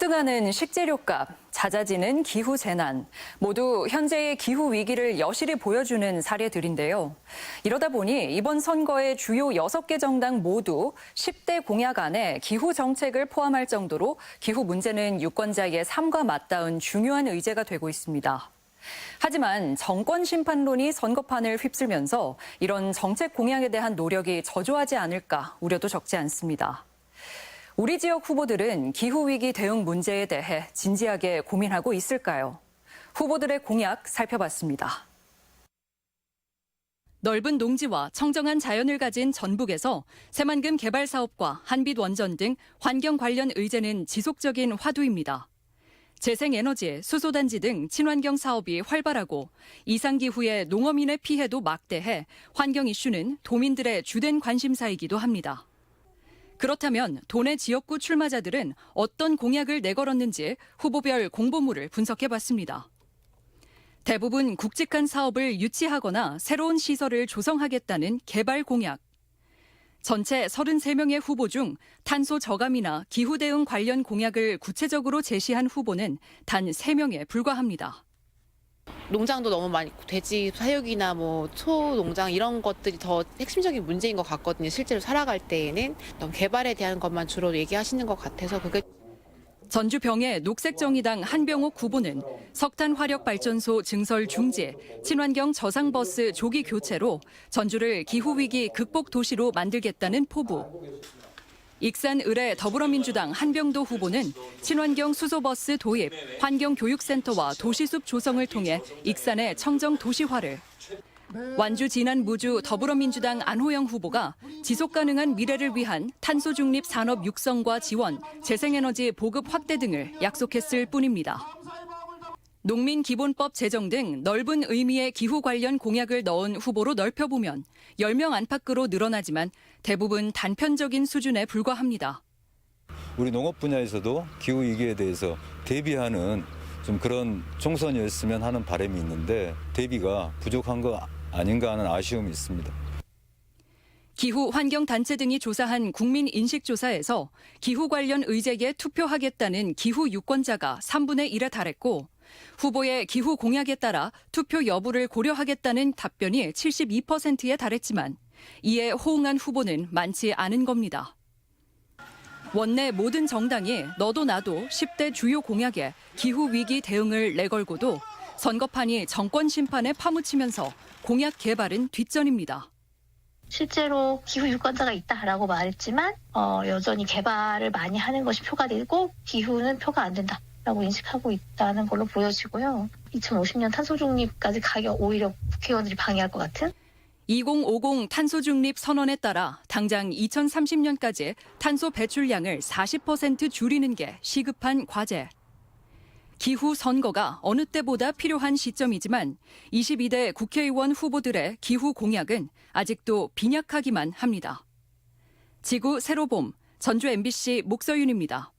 급등하는 식재료값, 잦아지는 기후재난, 모두 현재의 기후 위기를 여실히 보여주는 사례들인데요. 이러다 보니 이번 선거의 주요 6개 정당 모두 10대 공약 안에 기후 정책을 포함할 정도로 기후 문제는 유권자의 삶과 맞닿은 중요한 의제가 되고 있습니다. 하지만 정권 심판론이 선거판을 휩쓸면서 이런 정책 공약에 대한 노력이 저조하지 않을까 우려도 적지 않습니다. 우리 지역 후보들은 기후위기 대응 문제에 대해 진지하게 고민하고 있을까요? 후보들의 공약 살펴봤습니다. 넓은 농지와 청정한 자연을 가진 전북에서 새만금 개발 사업과 한빛 원전 등 환경 관련 의제는 지속적인 화두입니다. 재생에너지, 수소단지 등 친환경 사업이 활발하고 이상기후의 농어민의 피해도 막대해 환경 이슈는 도민들의 주된 관심사이기도 합니다. 그렇다면 도내 지역구 출마자들은 어떤 공약을 내걸었는지 후보별 공보물을 분석해봤습니다. 대부분 굵직한 사업을 유치하거나 새로운 시설을 조성하겠다는 개발 공약. 전체 33명의 후보 중 탄소 저감이나 기후 대응 관련 공약을 구체적으로 제시한 후보는 단 3명에 불과합니다. 농장도 너무 많이 있고 돼지 사육이나 소 농장 이런 것들이 더 핵심적인 문제인 것 같거든요. 실제로 살아갈 때에는 개발에 대한 것만 주로 얘기하시는 것 같아서 그게. 전주병의 녹색정의당 한병옥 후보는 석탄 화력 발전소 증설 중지, 친환경 저상버스 조기 교체로 전주를 기후위기 극복 도시로 만들겠다는 포부. 익산 을의 더불어민주당 한병도 후보는 친환경 수소버스 도입, 환경교육센터와 도시숲 조성을 통해 익산의 청정 도시화를. 완주 진안 무주 더불어민주당 안호영 후보가 지속가능한 미래를 위한 탄소 중립 산업 육성과 지원, 재생에너지 보급 확대 등을 약속했을 뿐입니다. 농민기본법 제정 등 넓은 의미의 기후 관련 공약을 넣은 후보로 넓혀보면 10명 안팎으로 늘어나지만 대부분 단편적인 수준에 불과합니다. 우리 농업 분야에서도 기후 위기에 대해서 대비하는 좀 그런 총선이었으면 하는 바람이 있는데 대비가 부족한 거 아닌가 하는 아쉬움이 있습니다. 기후 환경단체 등이 조사한 국민인식조사에서 기후 관련 의제에 투표하겠다는 기후 유권자가 3분의 1에 달했고 후보의 기후 공약에 따라 투표 여부를 고려하겠다는 답변이 72%에 달했지만 이에 호응한 후보는 많지 않은 겁니다. 원내 모든 정당이 너도 나도 10대 주요 공약에 기후위기 대응을 내걸고도 선거판이 정권 심판에 파묻히면서 공약 개발은 뒷전입니다. 실제로 기후 유권자가 있다라고 말했지만 여전히 개발을 많이 하는 것이 표가 되고 기후는 표가 안 된다라고 인식하고 있다는 걸로 보여지고요. 2050년 탄소 중립까지 가기 오히려 국회의원들이 방해할 것 같은. 2050 탄소 중립 선언에 따라 당장 2030년까지 탄소 배출량을 40% 줄이는 게 시급한 과제. 기후 선거가 어느 때보다 필요한 시점이지만 22대 국회의원 후보들의 기후 공약은 아직도 빈약하기만 합니다. 지구 새로봄, 전주 MBC 목서윤입니다.